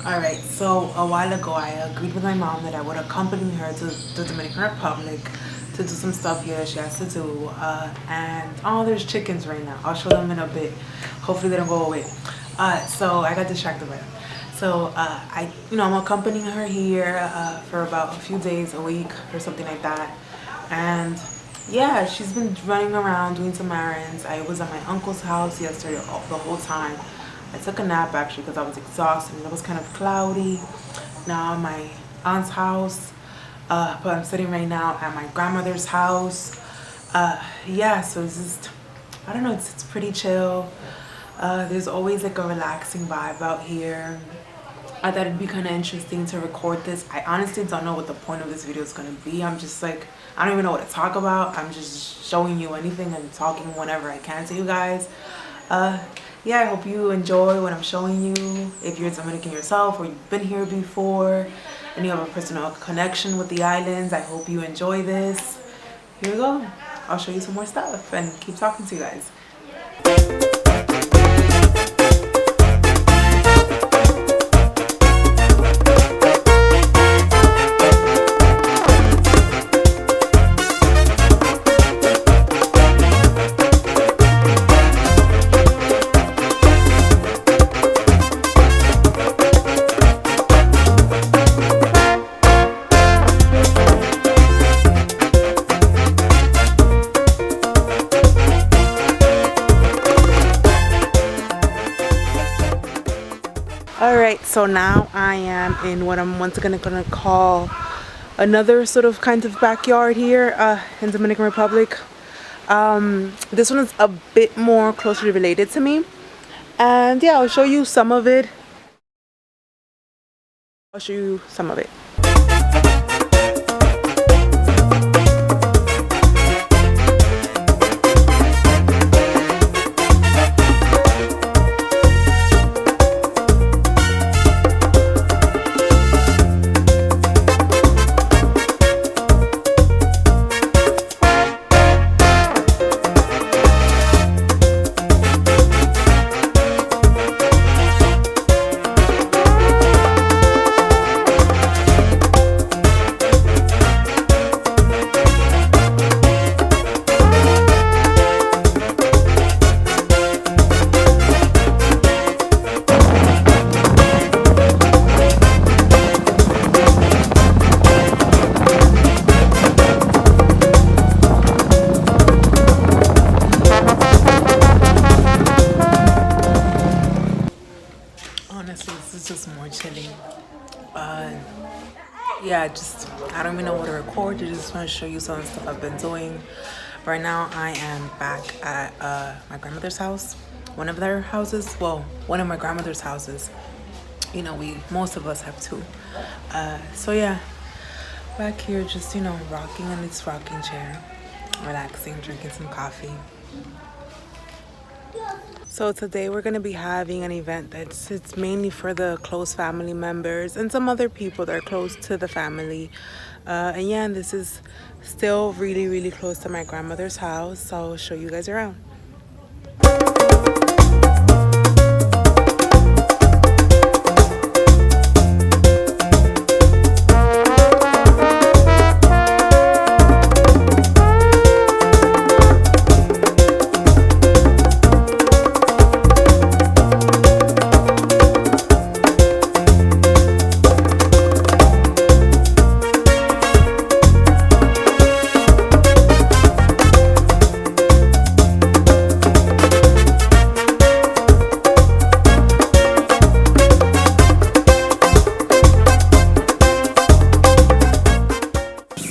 Alright, so a while ago I agreed with my mom that I would accompany her to the Dominican Republic to do some stuff here that she has to do. And oh, there's chickens right now. I'll show them in a bit. Hopefully they don't go away. So I got distracted by them. So I'm accompanying her here for about a few days, a week or something like that. And yeah, she's been running around doing some errands. I was at my uncle's house yesterday the whole time. I took a nap actually because I was exhausted and it was kind of cloudy. Now I'm at my aunt's house, but I'm sitting right now at my grandmother's house. Yeah, so it's just, I don't know, it's pretty chill. There's always like a relaxing vibe out here. I thought it'd be kind of interesting to record this. I honestly don't know what the point of this video is going to be. I'm just like, I don't even know what to talk about. I'm just showing you anything and talking whenever I can to you guys. Yeah, I hope you enjoy what I'm showing you. If you're Dominican yourself or you've been here before and you have a personal connection with the islands, I hope you enjoy this. Here we go. I'll show you some more stuff and keep talking to you guys. Alright, so now I am in what I'm once again gonna call another sort of kind of backyard here in Dominican Republic. This one is a bit more closely related to me, and yeah, I'll show you some of it. Honestly, this is just more chilling. Yeah, just I don't even know what to record. I just want to show you some of the stuff I've been doing. Right now I am back at my grandmother's house. One of their houses, well, one of my grandmother's houses. You know, most of us have two. So yeah, back here just, rocking in this rocking chair, relaxing, drinking some coffee. So today we're going to be having an event it's mainly for the close family members and some other people that are close to the family. And yeah, this is still really, really close to my grandmother's house. So I'll show you guys around.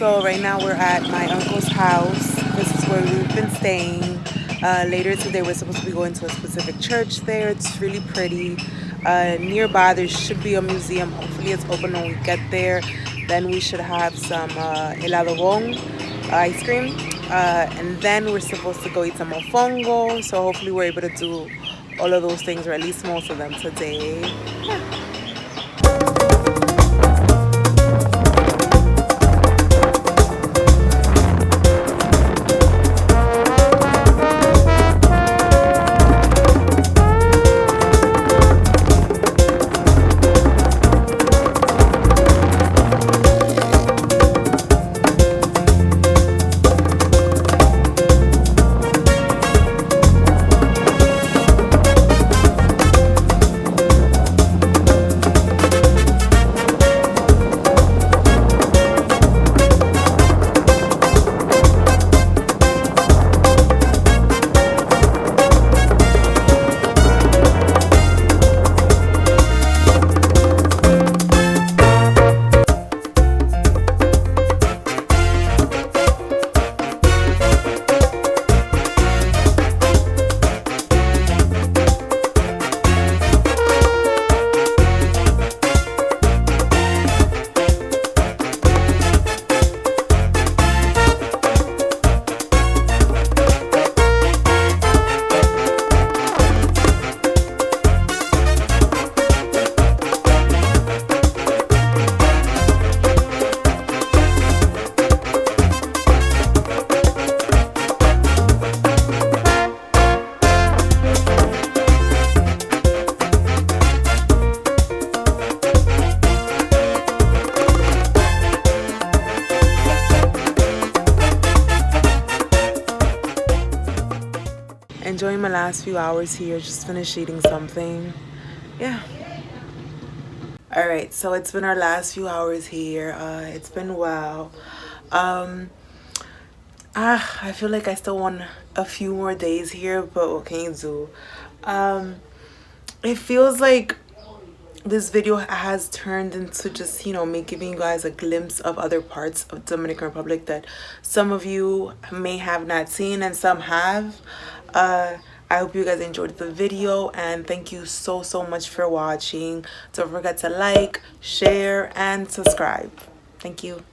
So right now we're at my uncle's house. This is where we've been staying. Later today we're supposed to be going to a specific church there. It's really pretty. Nearby there should be a museum. Hopefully it's open when we get there. Then we should have some helado ice cream. And then we're supposed to go eat some mofongo. So hopefully we're able to do all of those things, or at least most of them today. Yeah. my last few hours here. Just finished eating something. Yeah. All right, so it's been our last few hours here. It's been wow. I feel like I still want a few more days here, but what can you do? It feels like this video has turned into just, you know, me giving you guys a glimpse of other parts of Dominican Republic that some of you may have not seen and some have. I hope you guys enjoyed the video, and thank you so much for watching. Don't forget to like, share, and subscribe. Thank you.